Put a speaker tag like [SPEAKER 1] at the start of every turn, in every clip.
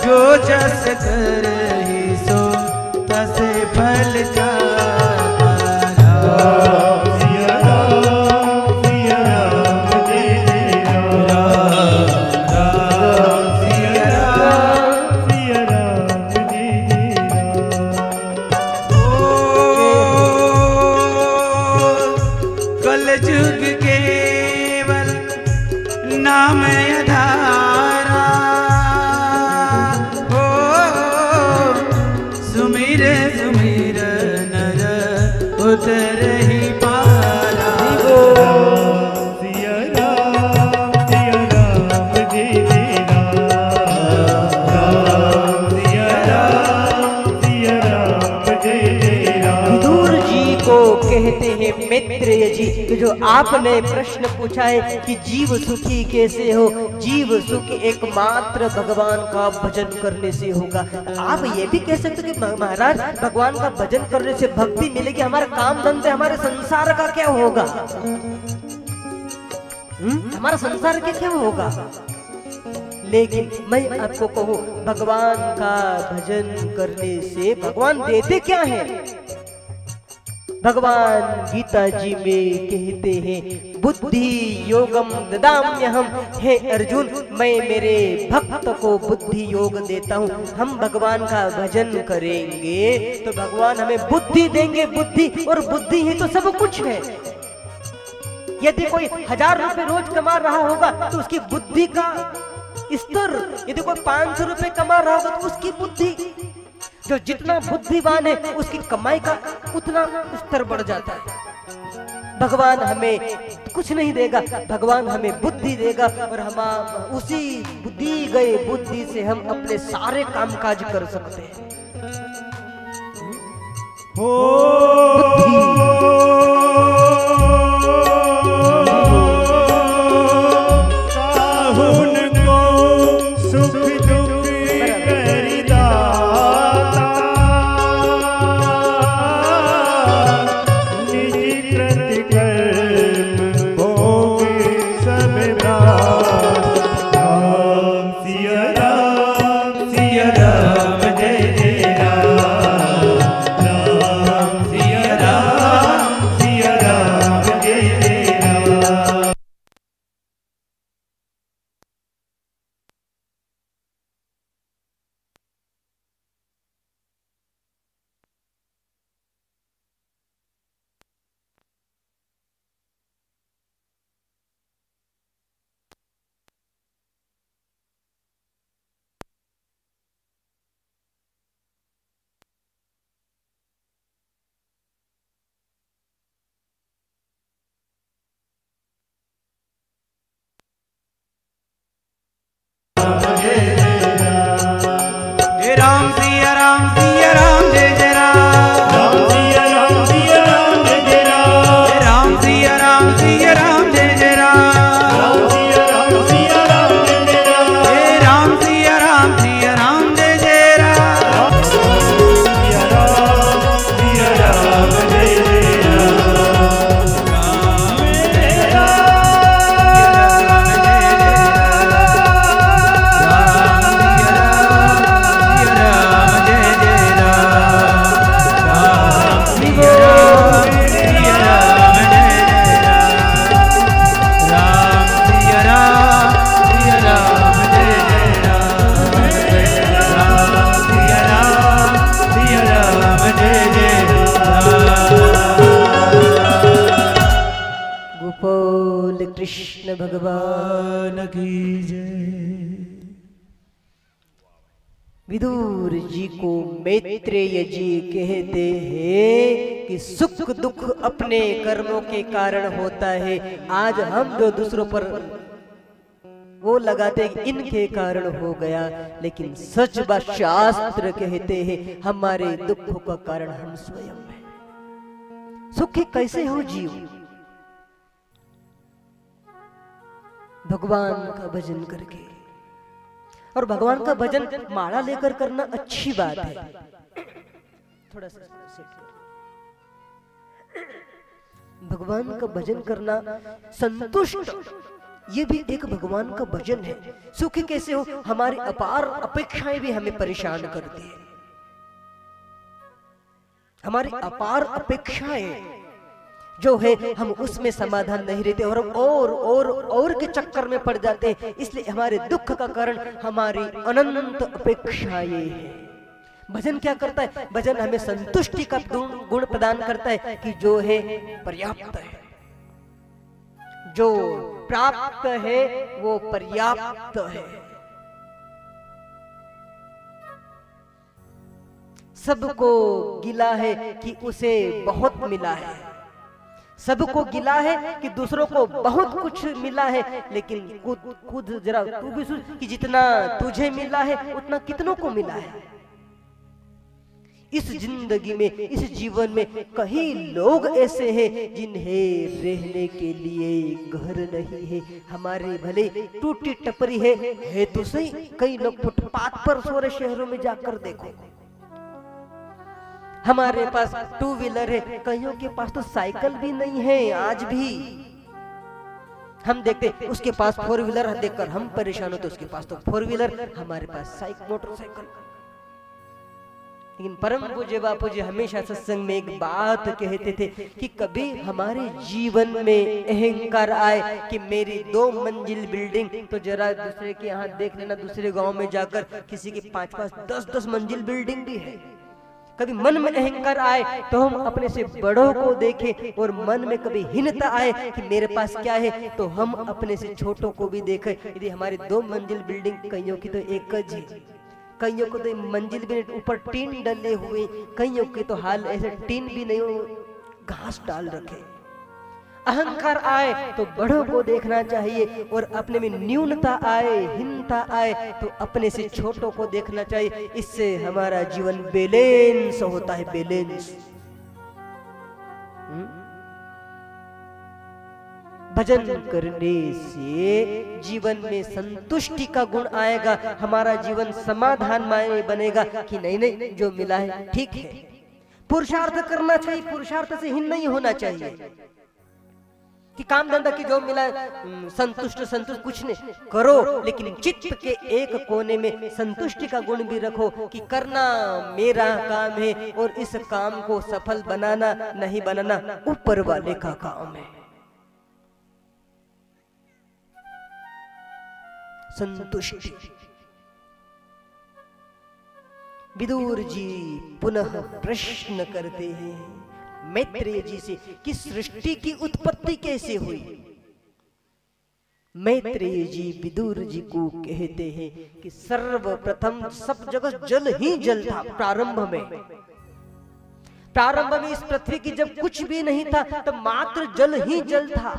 [SPEAKER 1] जो जस करहि सो तस फल जाता। राम सिया राम सिया राम जय जय राम। राम सिया राम सिया राम जय जय राम। ओ कलयुग केवल नाम आधारा, हो सुमिर सुमिर नर उतरहि पारा। सिया राम जय जय राम। राम सिया राम जय जय राम।
[SPEAKER 2] विदुर जी को कहते हैं मैत्रेय जी कि जो आपने प्रश्न पूछा है कि जीव सुखी कैसे हो, जीव सुख एकमात्र भगवान का भजन करने से होगा। आप ये भी कह सकते कि महाराज भगवान का भजन करने से भक्ति मिलेगी, हमारे काम धंधे हमारे संसार का क्या होगा? हमारा संसार के क्या होगा? लेकिन मैं आपको कहूं भगवान का भजन करने से भगवान देते क्या है? भगवान गीता जी में कहते हैं बुद्धि योगम ददाम्यहम। हे अर्जुन, मैं मेरे भक्त को बुद्धि योग देता हूँ। हम भगवान का भजन करेंगे तो भगवान हमें बुद्धि देंगे। बुद्धि और बुद्धि ही तो सब कुछ है। यदि कोई 1000 रुपए रोज कमा रहा होगा तो उसकी बुद्धि का स्तर, यदि कोई 500 रुपए कमा रहा होगा तो उसकी बुद्धि, जो जितना बुद्धिमान है उसकी कमाई का उतना स्तर बढ़ जाता है। भगवान हमें कुछ नहीं देगा, भगवान हमें बुद्धि देगा और हम उसी दी गई बुद्धि से हम अपने सारे कामकाज कर सकते हैं। कृष्ण भगवान की जय। विदुर जी को मैत्रेय जी कहते हैं कि सुख दुख अपने कर्मों के कारण होता है। आज हम जो दूसरों पर वो लगाते हैं कि इनके कारण हो गया, लेकिन सच बात शास्त्र कहते हैं हमारे दुखों का कारण हम स्वयं हैं। सुखी कैसे हो जीव? भगवान का भजन करके। और भगवान का भजन माला लेकर करना अच्छी बात है। थोड़ा सा सेट कर। भगवान का भजन करना संतुष्ट ये भी एक भगवान का भजन है। सुखी कैसे हो, हमारी अपार अपेक्षाएं भी हमें परेशान करती है। हमारी अपार अपेक्षाएं जो है हम उसमें समाधान नहीं रहते और हम और के चक्कर में पड़ जाते हैं। इसलिए हमारे दुख का कारण हमारी अनंत अपेक्षाएं हैं। भजन क्या करता है? भजन हमें संतुष्टि का गुण प्रदान करता है कि जो है पर्याप्त है, जो प्राप्त है वो पर्याप्त है। सबको गिला है कि उसे बहुत मिला है, सबको गिला है कि दूसरों को बहुत कुछ मिला है, लेकिन खुद जरा तू भी सोच कि जितना तुझे मिला है उतना कितनों को मिला है। इस जिंदगी में, इस जीवन में कई लोग ऐसे हैं जिन्हें रहने के लिए घर नहीं है। हमारे भले टूटी टपरी है तो सही, कई लोग फुटपाथ पर सो रहे, शहरों में जाकर देखो। हमारे पास टू व्हीलर है, कईयों के पास तो साइकिल भी नहीं है। आज भी हम देखते उसके पास फोर व्हीलर देखकर हम परेशान होते, उसके पास तो फोर व्हीलर, हमारे पास मोटरसाइकिल। लेकिन परम पूज्य बापू जी हमेशा सत्संग में एक बात कहते थे कि कभी हमारे जीवन में अहंकार आए कि मेरी 2 मंजिल बिल्डिंग, तो जरा दूसरे के यहाँ देख लेना, दूसरे गांव में जाकर किसी के 5-5, 10-10 मंजिल बिल्डिंग भी है। कभी मन में अहंकार आए तो हम अपने से बड़ों को देखें, और मन में कभी हीनता आए कि मेरे पास क्या है तो हम अपने से छोटों को भी देखें। यदि हमारी 2 मंजिल बिल्डिंग, कईयों की तो एक ही, कईयों को तो मंजिल भी ऊपर टीन डले हुए, कईयों के तो हाल ऐसे टीन भी नहीं हो, घास डाल रखे। अहंकार आए तो बड़ों को देखना चाहिए, और अपने में न्यूनता आए, हीनता आए तो अपने से छोटों को देखना चाहिए। इससे हमारा जीवन बैलेंस होता है, बैलेंस। भजन करने से जीवन में संतुष्टि का गुण आएगा, हमारा जीवन समाधानमय बनेगा कि नहीं जो मिला है ठीक है। पुरुषार्थ करना चाहिए, पुरुषार्थ से हीन नहीं होना चाहिए कि काम धंधा की जो मिला संतुष्ट कुछ नहीं करो, लेकिन चित्त के एक कोने में संतुष्टि का गुण भी रखो कि करना मेरा काम है और इस काम को सफल बनाना नहीं बनाना ऊपर वाले का काम है। संतुष्टि। विदुर जी पुनः प्रश्न करते हैं मैत्रेय जी से कि सृष्टि की उत्पत्ति कैसे हुई। मैत्रेय जी विदुर जी को कहते हैं कि सर्वप्रथम सब जगह जल ही जल था। प्रारंभ में इस पृथ्वी की जब कुछ भी नहीं था तब मात्र जल ही जल था,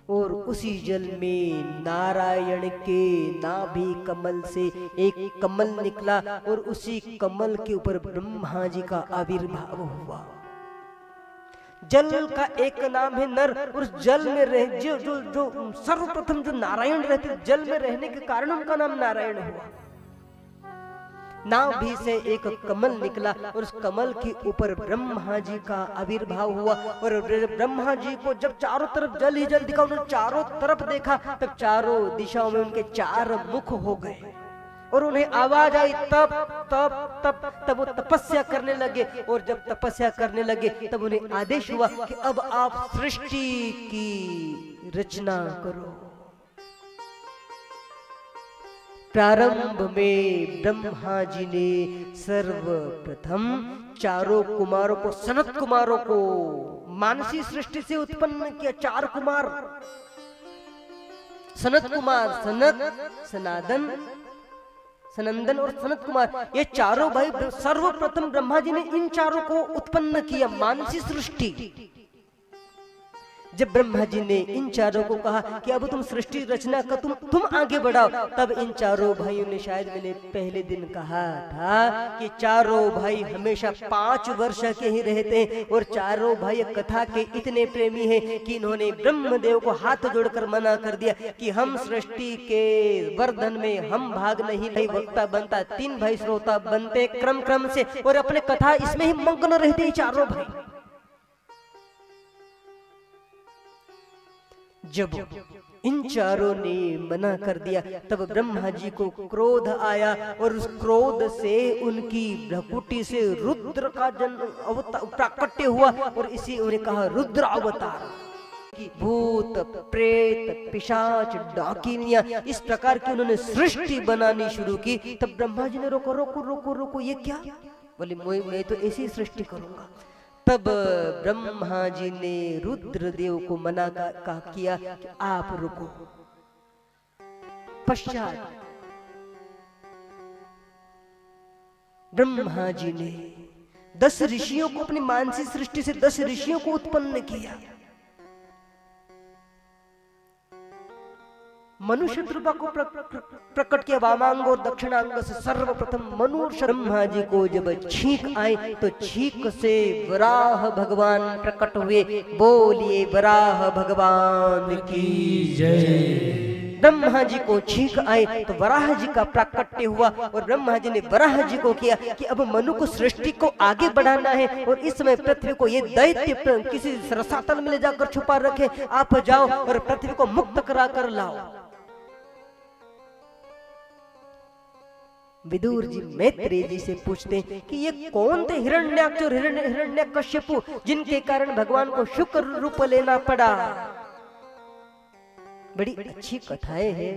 [SPEAKER 2] और उसी जल में नारायण के नाभि कमल से एक कमल निकला, और उसी कमल के ऊपर ब्रह्मा जी का आविर्भाव हुआ। जल का एक नाम है नर, और जल में रह जो सर्वप्रथम जो नारायण रहते, जल में रहने के कारण उनका नाम नारायण हुआ। नाभि से एक कमल निकला, और उस कमल के ऊपर ब्रह्मा जी का आविर्भाव हुआ, और ब्रह्मा जी को जब चारों तरफ जल ही जल दिखा, उन्होंने चारों तरफ देखा, तब चारों दिशाओं में उनके 4 मुख हो गए, और उन्हें आवाज आई तब तब तब तब वो तपस्या करने लगे। और जब तपस्या करने लगे तब उन्हें आदेश हुआ कि अब आप सृष्टि की रचना करो। प्रारंभ में ब्रह्मा जी ने सर्वप्रथम चारों कुमारों को, सनत कुमारों को मानसी सृष्टि से उत्पन्न किया। 4 कुमार, सनत कुमार, सनंदन और सनत कुमार, ये चारों भाई सर्वप्रथम ब्रह्मा जी ने इन चारों को उत्पन्न किया, मानसी सृष्टि। जब ब्रह्मा जी ने इन चारों को कहा कि अब तुम सृष्टि रचना का तुम आगे बढ़ाओ, तब इन चारों भाइयों ने, शायद मैंने पहले दिन कहा था कि चारों भाई हमेशा 5 वर्ष के ही रहते हैं, और चारों भाई कथा के इतने प्रेमी हैं कि इन्होंने ब्रह्मदेव को हाथ जोड़कर मना कर दिया कि हम सृष्टि के वर्धन में हम भाग नहीं ले। वक्ता बनता, 3 भाई श्रोता बनते क्रम से, और अपने कथा इसमें ही मग्न रहते चारों भाई। जब इन चारों ने मना कर दिया तब ब्रह्मा जी को क्रोध आया और उस क्रोध से उनकी भ्रकुटी से रुद्र का जन्म प्राकट्य हुआ और इसी उन्हें कहा रुद्र अवतार। भूत प्रेत पिशाच डाकिनिया इस प्रकार की उन्होंने सृष्टि बनानी शुरू की। तब ब्रह्मा जी ने रोको रोको रोको रोको, ये क्या? बोले मैं तो ऐसी सृष्टि करूंगा। तब ब्रह्मा जी ने रुद्रदेव को मना किया कि आप रुको। पश्चात ब्रह्मा जी ने 10 ऋषियों को अपनी मानसिक सृष्टि से 10 ऋषियों को उत्पन्न किया। मनुष्य रूपा को प्रकट किया वामांग और दक्षिणांग से। सर्वप्रथम मनुष्य ब्रह्मा जी को जब छींक आई तो छींक से वराह भगवान प्रकट हुए। बोलिए वराह भगवान की जय। ब्रह्मा जी को छींक आए तो वराह जी का प्राकट्य हुआ और ब्रह्मा जी ने वराह जी को किया कि अब मनु को सृष्टि को आगे बढ़ाना है और इस समय पृथ्वी को ये दैत्य किसी रसातल में ले जाकर छुपा रखे, आप जाओ और पृथ्वी को मुक्त करा कर लाओ। विदुर जी मैत्रेय जी से पूछते हैं कि ये कौन थे हिरण्याक्ष और हिरण्यकश्यपु जिनके कारण भगवान को शुक्र रूप लेना पड़ा। बड़ी अच्छी कथाएं हैं।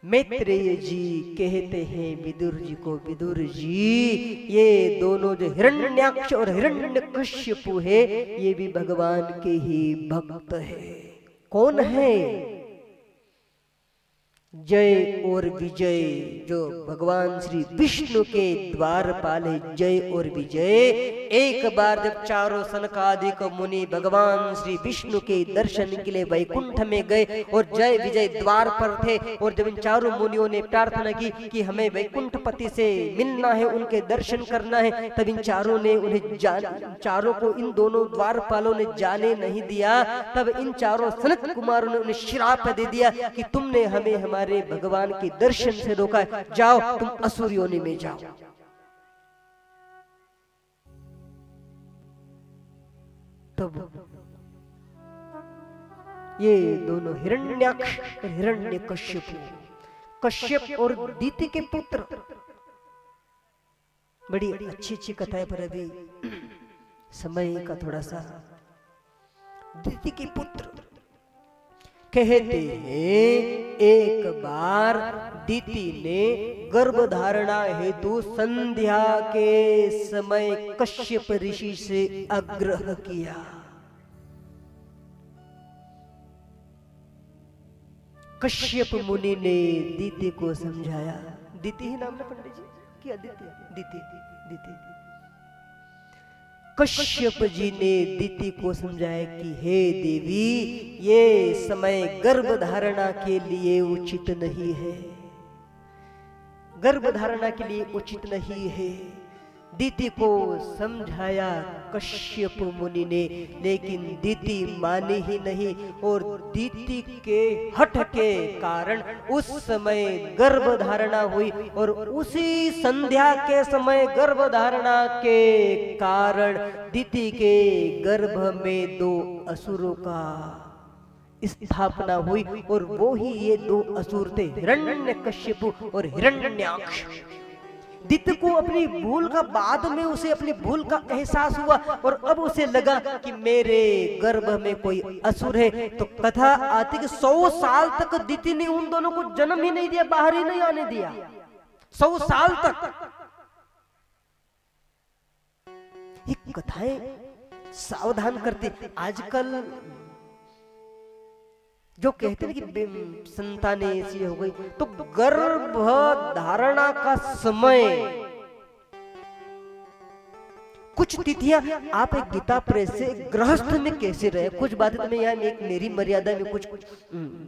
[SPEAKER 2] मैत्रेय जी कहते हैं विदुर जी को, विदुर जी ये दोनों जो हिरण्याक्ष और हिरण्यकश्यपु है ये भी भगवान के ही भक्त है। कौन है? जय और विजय, जो भगवान श्री विष्णु के द्वारपाल है। जय और विजय एक बार जब चारों सनकादिक मुनि भगवान श्री विष्णु के दर्शन के लिए वैकुंठ में गए और जय विजय द्वार पर थे और जब इन चारों मुनियों ने प्रार्थना की कि हमें वैकुंठ पति से मिलना है, उनके दर्शन करना है, तब इन चारों ने उन्हें चारों को इन दोनों द्वारपालों ने जाने नहीं दिया। तब इन चारों सनत कुमारों ने उन्हें श्राप दे दिया कि तुमने हमें हमारे भगवान के दर्शन से रोका, जाओ तुम असुर योनि में जाओ। तब ये दोनों हिरण्याक्ष और हिरण्यकश्यप, कश्यप और दीति के पुत्र, बड़ी अच्छी अच्छी कथाएं पर अभी समय का थोड़ा सा। दीति के पुत्र कहते हैं एक बार दीति ने गर्भधारणा हेतु संध्या के समय कश्यप ऋषि से आग्रह किया। कश्यप मुनि ने दीति को समझाया। दीति ही नाम ना पंडित जी कि अदिति? दीति। दीति। कश्यप जी ने दीति को समझाया कि हे देवी, ये समय गर्भधारणा के लिए उचित नहीं है, गर्भधारणा के लिए उचित नहीं है। दीति को समझाया कश्यप मुनि ने, लेकिन दीति मानी ही नहीं और दीति के हठ के कारण उस समय गर्भधारणा हुई और उसी संध्या के समय गर्भधारणा के कारण दीति के गर्भ में 2 असुरों का स्थापना हुई और वो ही ये 2 असुर थे, हिरण्यकश्यप और हिरण्याक्ष। दीति को अपनी भूल का बाद में उसे अपनी भूल का एहसास हुआ और अब उसे लगा कि मेरे गर्भ में कोई असुर है। तो कथा आती कि 100 साल तक दीति ने उन दोनों को जन्म ही नहीं दिया, बाहर ही नहीं आने दिया, 100 साल तक। ये कथाएं सावधान करते। आजकल जो कहते हैं कि संतानें ऐसी हो गई, तो गर्भ धारणा का समय कुछ तिथियां आप एक गीता प्रेस से गृहस्थ में कैसे रहे, कुछ बातें तो मैं यहाँ एक मेरी मर्यादा में कुछ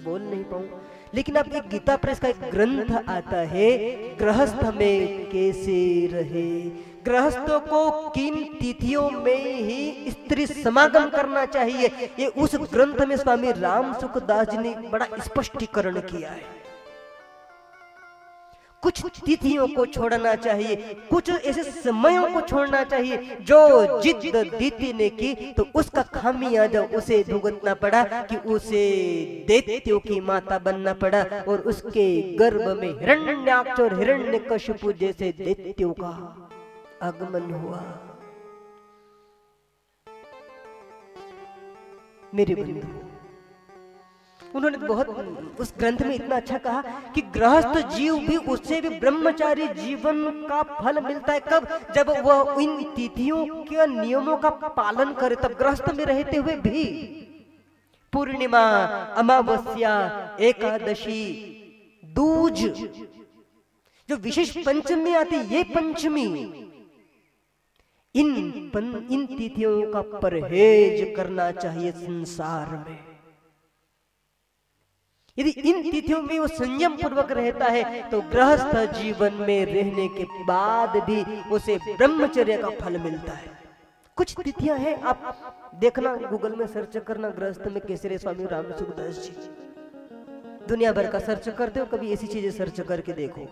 [SPEAKER 2] बोल नहीं पाऊं, लेकिन आप एक गीता प्रेस का एक ग्रंथ आता है गृहस्थ में कैसे रहे, गृहस्थों को किन तिथियों में ही स्त्री समागम करना चाहिए, ये उस ग्रंथ में स्वामी राम सुखदास जी ने बड़ा स्पष्टीकरण किया है। कुछ तिथियों को छोड़ना चाहिए, कुछ ऐसे समयों को छोड़ना चाहिए जो जिद दीति ने की तो उसका खामियाजा उसे भुगतना पड़ा कि उसे दैत्यों की माता बनना पड़ा और उसके गर्भ में हिरण्याक्ष और हिरण्यकशिपु जैसे दैत्यों का आगमन हुआ। मेरे बंधु, उन्होंने बहुत उस ग्रंथ में इतना अच्छा कहा कि गृहस्थ जीव भी उससे भी ब्रह्मचारी जीवन का फल मिलता है। कब? जब वह इन तिथियों के नियमों का पालन करे, तब गृहस्थ में रहते हुए भी। पूर्णिमा, अमावस्या, एकादशी, दूज, जो विशेष पंचमी आती, ये पंचमी, इन तिथियों का परहेज करना चाहिए संसार में। यदि इन तिथियों में वो संयम पूर्वक रहता है तो गृहस्थ जीवन में रहने के बाद भी उसे ब्रह्मचर्य का फल मिलता है। कुछ तिथियां हैं, आप देखना, गूगल में सर्च करना, गृहस्थ में केसरी स्वामी राम सुखदास जी, दुनिया भर का सर्च करते हो, कभी ऐसी चीजें सर्च करके देखो।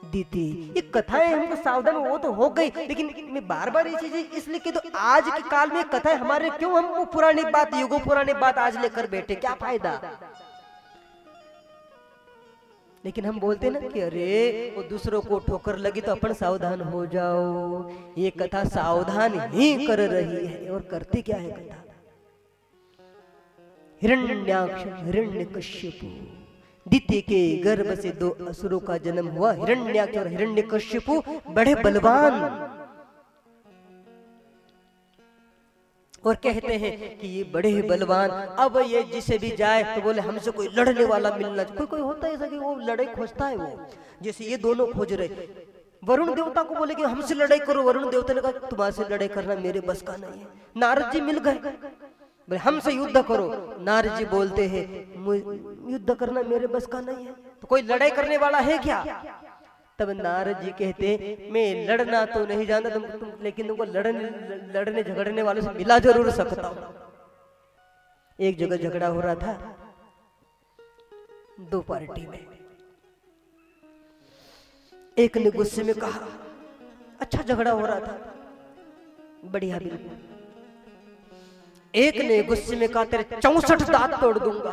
[SPEAKER 2] दीदी, ये कथाएं हमको सावधान वो तो हो गई, लेकिन मैं बार बार ये चीजें इसलिए कि तो आज के काल में कथाएं हमारे क्यों, हम वो पुरानी बात, युगों पुरानी बात आज लेकर बैठे, क्या फायदा। लेकिन हम बोलते ना कि अरे वो दूसरों को ठोकर लगी तो अपन सावधान हो जाओ। ये कथा सावधान ही कर रही है, और करती क्या है कथा? हिरण्याक्ष, हिरण्यकश्यपु, दिति के गर्भ से दो असुरों का जन्म हुआ, हिरण्याक्ष और हिरण्यकश्यपु बड़े बलवान। और कहते हैं कि ये बड़े बलवान, अब ये जिसे भी जाए तो बोले हमसे कोई लड़ने वाला मिलना चाहिए। कोई होता है ऐसा कि वो लड़ाई खोजता है, वो जैसे ये दोनों खोज रहे। वरुण देवता को बोले कि हमसे लड़ाई करो, वरुण देवता ने कहा तुम्हारे लड़ाई करना मेरे बस का नहीं है। नारद जी मिल गए, बोले हमसे युद्ध करो। नारद जी बोलते हैं युद्ध करना मेरे बस का नहीं है, तो कोई लड़ाई करने वाला है क्या? तब नारद जी कहते मैं लड़ना तो नहीं जानता तुम, लेकिन तुमको लड़ने झगड़ने वालों से मिला जरूर सकता हूं। एक जगह झगड़ा हो रहा था, दो पार्टी में, एक ने गुस्से में कहा, अच्छा झगड़ा हो रहा था, बढ़िया बिल्कुल। एक ने गुस्से में कहा तेरे 64 दांत तोड़ दूंगा।